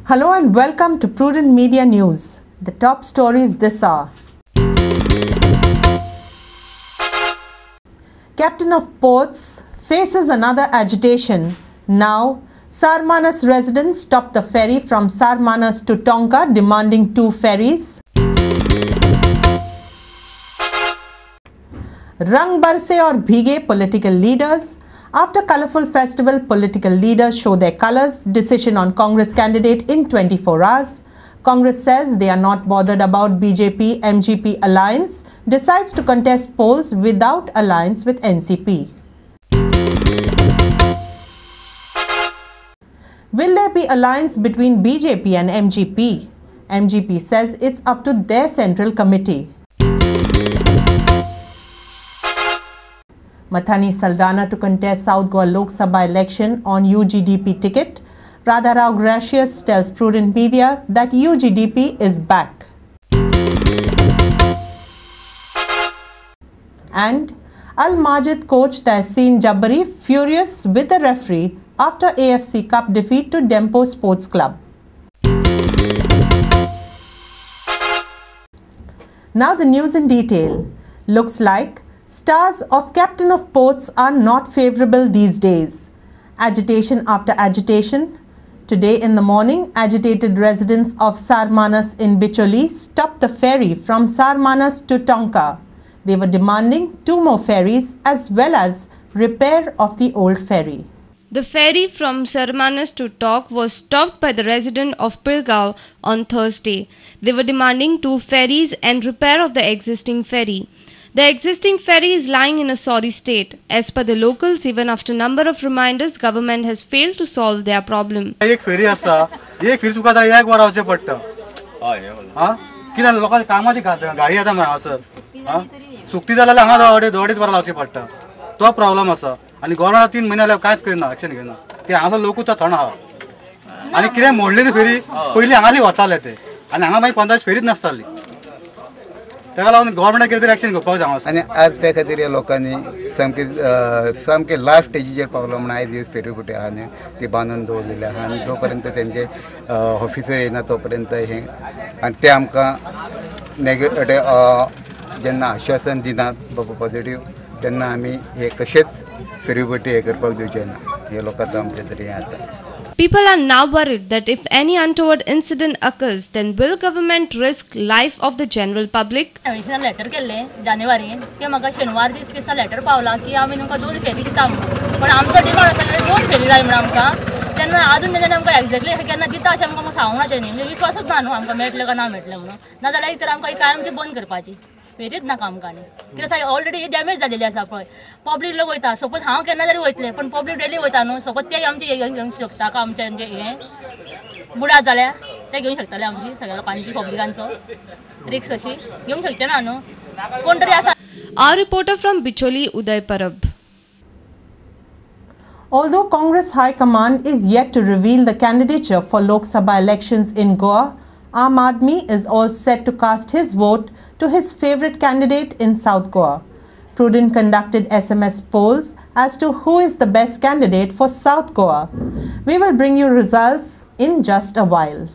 Hello and welcome to Prudent Media News. The top stories this hour. Captain of Ports faces another agitation. Now, Sarmanas residents stop the ferry from Sarmanas to Tonka demanding 2 ferries. Rang barse aur bhige political leaders. After colourful festival, political leaders show their colours. Decision on Congress candidate in 24 hours. Congress says they are not bothered about BJP-MGP alliance. Decides to contest polls without alliance with NCP. Will there be alliance between BJP and MGP? MGP says it's up to their central committee. Mathani Saldana to contest South Goa Lok Sabha election on UGDP ticket. Radharao Gracious tells Prudent Media that UGDP is back. And Al Majid coach Tahseen Jabari furious with the referee after AFC Cup defeat to Dempo Sports Club. Now the news in detail. Looks like stars of Captain of Ports are not favourable these days. Agitation after agitation. Today in the morning, agitated residents of Sarmanas in Bicholi stopped the ferry from Sarmanas to Tonka. They were demanding 2 more ferries as well as repair of the old ferry. The ferry from Sarmanas to Tok was stopped by the resident of Pilgaon on Thursday. They were demanding 2 ferries and repair of the existing ferry. The existing ferry is lying in a sorry state. As per the locals, even after number of reminders, government has failed to solve their problem. एक फेरी आसा, एक फेरी तुका जाल्यार एक वरांचें पडटा. कित्याक लोकांच्या कामाची घाई येता मरे हांगासर. सुकती जाल्यार हांगा दोडीच वरां लावची पडटा. तो प्रॉब्लेम आसा. आनी गव्हर्नमेंट 3 म्हयने जाल्यार कांयच करिना, एक्शन घेना. की हांगासर लोकूच थंड आहा. आनी कितें मोडली ती फेरी पयलीं हांगाली वताले ते. आनी हांगा मागीर 15 फेरीच नासताली. तेका लागून गव्हर्नमेंटान कितें तरी एक्शन घेवपाक जाय हांगासर. आनी आज त्या खातीर ह्या लोकांनी सामके लास्ट स्टेजीचेर पावलो म्हण आयज दीस फेरीबोटी आहा न्ही ती बांदून दवरलेली आहा आनी जो पर्यंत तेंचे ऑफिसर येना तो पर्यंत हे आनी ते आमकां जेन्ना आश्वासन दिनात बाबा पॉझिटिव्ह तेन्ना आमी हे कशेंच फेरीबोटी हे करपाक दिवचे ना हे लोकांचो आमचे तरी हे आसा. People are now worried that if any untoward incident occurs, then will government risk life of the general public? Letter केले जानेवारी ते म्हाका शेनवार दिसा लेटर पावला की आमी तुमकां 2 फेरी दिता म्हणून पण आमचो डिमांड आसा 2 फेरी जाय म्हणून आमकां तेन्ना अजून तेन्ना आमकां एक्झॅक्टली केन्ना दिता अशें आमकां सांगूंक न्ही म्हणजे विश्वासच ना न्हू आमकां मेळटलें काय ना मेळटलें म्हणून नाजाल्यार एक तर आमकां कायमची बंद करपाची फेरीच नाका आमकां न्ही कित्याक ऑलरेडी डॅमेज जालेली आसा पळय पब्लीक लोक वयता सपोज हांव केन्ना तरी वयतलें पण पब्लीक डेली वयता न्हू सपोज ते आमचे घेवंक शकता का आमचें म्हणजे हें बुडात जाल्यार ते घेवंक शकतले आमची सगळ्या लोकांची पब्लिकांचो रिक्स अशी घेवंक शकचे ना न्हू कोण तरी आसा. Our reporter from Bicholi, Uday Parab. Although Congress High Command is yet to reveal the candidature for Lok Sabha elections in Goa, Aam Aadmi is all set to cast his vote to his favourite candidate in South Goa. Prudent conducted SMS polls as to who is the best candidate for South Goa. We will bring you results in just a while.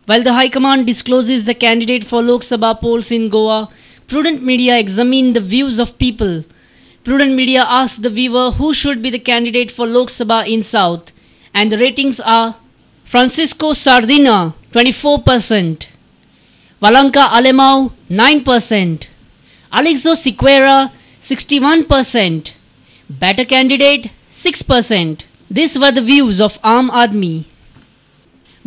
While the High Command discloses the candidate for Lok Sabha polls in Goa, Prudent Media examined the views of people. Prudent Media asked the viewer who should be the candidate for Lok Sabha in South, and the ratings are Francisco Sardina 24%, Valanka Alemão 9%, Alexo Siqueira 61%, better candidate 6%. These were the views of Aam Aadmi.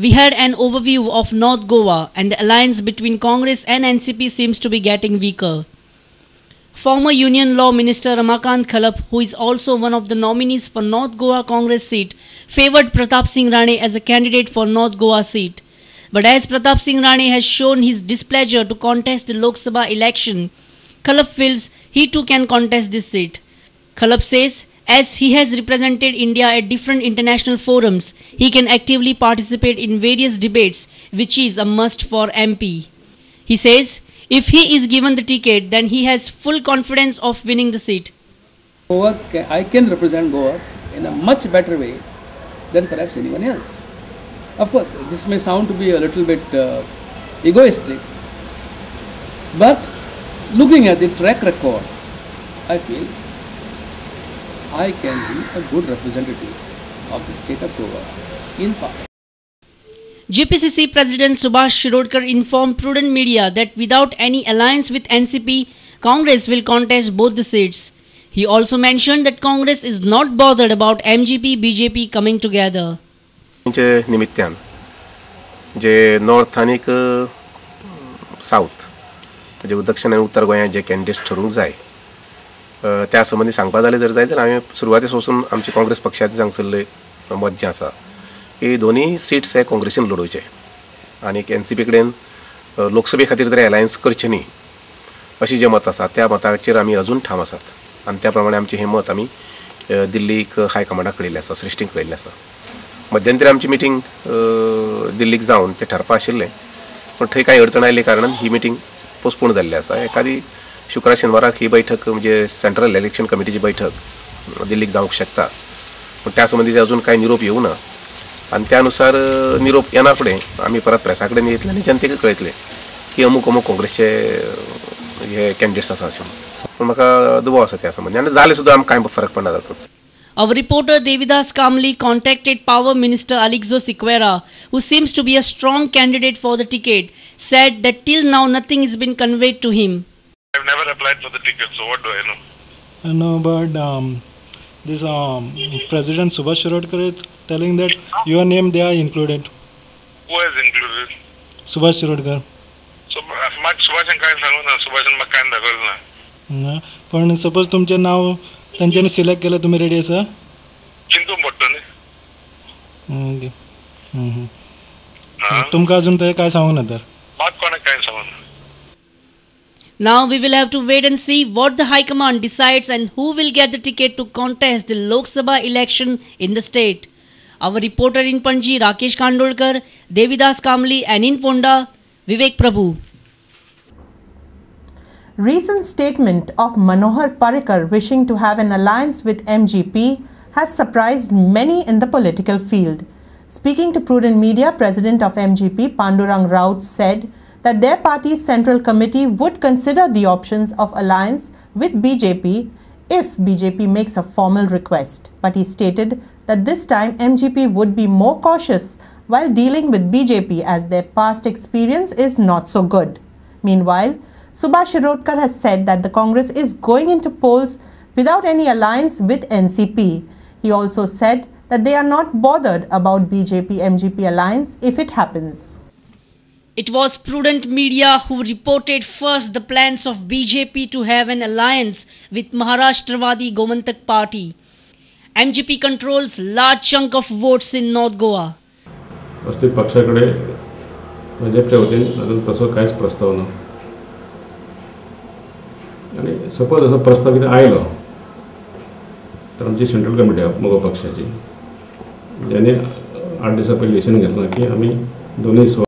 We had an overview of North Goa, and the alliance between Congress and NCP seems to be getting weaker. Former Union Law Minister Ramakant Khalap, who is also one of the nominees for North Goa Congress seat, favoured Pratap Singh Rane as a candidate for North Goa seat. But as Pratap Singh Rane has shown his displeasure to contest the Lok Sabha election, Khalap feels he too can contest this seat. Khalap says, as he has represented India at different international forums, he can actively participate in various debates, which is a must for MP. He says, if he is given the ticket, then he has full confidence of winning the seat. I can represent Goa in a much better way than perhaps anyone else. Of course, this may sound to be a little bit egoistic, but looking at the track record, I feel I can be a good representative of the state of Goa in Parliament. GPCC President Subhash Shirodkar informed Prudent Media that without any alliance with NCP, Congress will contest both the seats. He also mentioned that Congress is not bothered about MGP-BJP coming together. निमित्तान जे north आनीक south म्हणजे दक्षिण आणि उत्तर गोंयांत जे candidate ठरूंक जाय त्या संबंधी सांगपा जालें जर जाय जाल्यार हांवें सुरवातेस वचून आमचे काँग्रेस पक्षाचें सांगसल्लें मत जें आसा की दोनूय सीट्स हे काँग्रेसीन लडोवचे आनी NCP कडेन लोकसभे खातीर तरी अलायन्स करचें न्ही अशी जें मत आसा त्या मताचेर आमी अजून ठाम आसात आनी त्या प्रमाणे आमचें हें मत आमी दिल्लीक हायकमांडाक कळयल्लें आसा श्रेष्ठीक कळयल्लें आसा मध्यंतरी आमची मिटींग दिल्लीक जावन ते ठरपा आशिल्लें पण थंय कांय अडचण आयिल्ले कारणान ही मिटींग पोस्टपोन जाल्ली आसा एखादी शुक्रार शेनवाराक ही बैठक म्हणजे सेंट्रल इलेक्शन कमिटीची बैठक दिल्लीक जावंक शकता पण त्या संबंधी अजून कांय निरोप येवं ना आनी त्या अनुसार निरोप येना फुडें आमी परत प्रेसा कडेन येतले आनी जनतेक कळयतले की अमूक अमूक काँग्रेसचे हे कॅन्डिडेट्स आसा अशें पूण म्हाका दुबाव आसा त्या संबंधी आनी जाले सुद्दां आमकां कांय फरक पडना जाता. Our reporter Devidas Kamli contacted Power Minister Alixo Sequeira, who seems to be a strong candidate for the ticket, said that till now nothing has been conveyed to him. I've never applied for the ticket, so what do I know? I know, but this President Subhash Shirodkar is telling that your name they are included. Who has included? Subhash Shirodkar. So, Subhash काय सांगू ना Subhash म्हाका काय दाखवलं ना. पण suppose तुमचे नाव त्यांच्यानी select केलं तुम्ही रेडी आसा? चिंतू पडटा न्ही. तुमकां अजून ते काय सांगू ना तर? बात कोणाक काय सांगू ना. Now we will have to wait and see what the High Command decides and who will get the ticket to contest the Lok Sabha election in the state. Our reporter in Panji, Rakesh Khandolkar, Devidas Kamli, and in Ponda, Vivek Prabhu. Recent statement of Manohar Parrikar wishing to have an alliance with MGP has surprised many in the political field. Speaking to Prudent Media, President of MGP Pandurang Raut said that their party's central committee would consider the options of alliance with BJP if BJP makes a formal request. But he stated that this time MGP would be more cautious while dealing with BJP as their past experience is not so good. Meanwhile, Subhash Shirodkar has said that the Congress is going into polls without any alliance with NCP. He also said that they are not bothered about BJP-MGP alliance if it happens. It was Prudent Media who reported first the plans of BJP to have an alliance with Maharashtravadi Gomantak Party. MGP controls large chunk of votes in North Goa. वास्तविक पक्षाकडे भाजपच्या वतीने अजून तसं काहीच प्रस्ताव नाही आणि सपोज असं प्रस्तावित आयलो तर आमची सेंट्रल कमिटी आहे मगो पक्षाची ज्याने 8 दिवसा पहिले डिसिजन घेतलं की आम्ही दोन्ही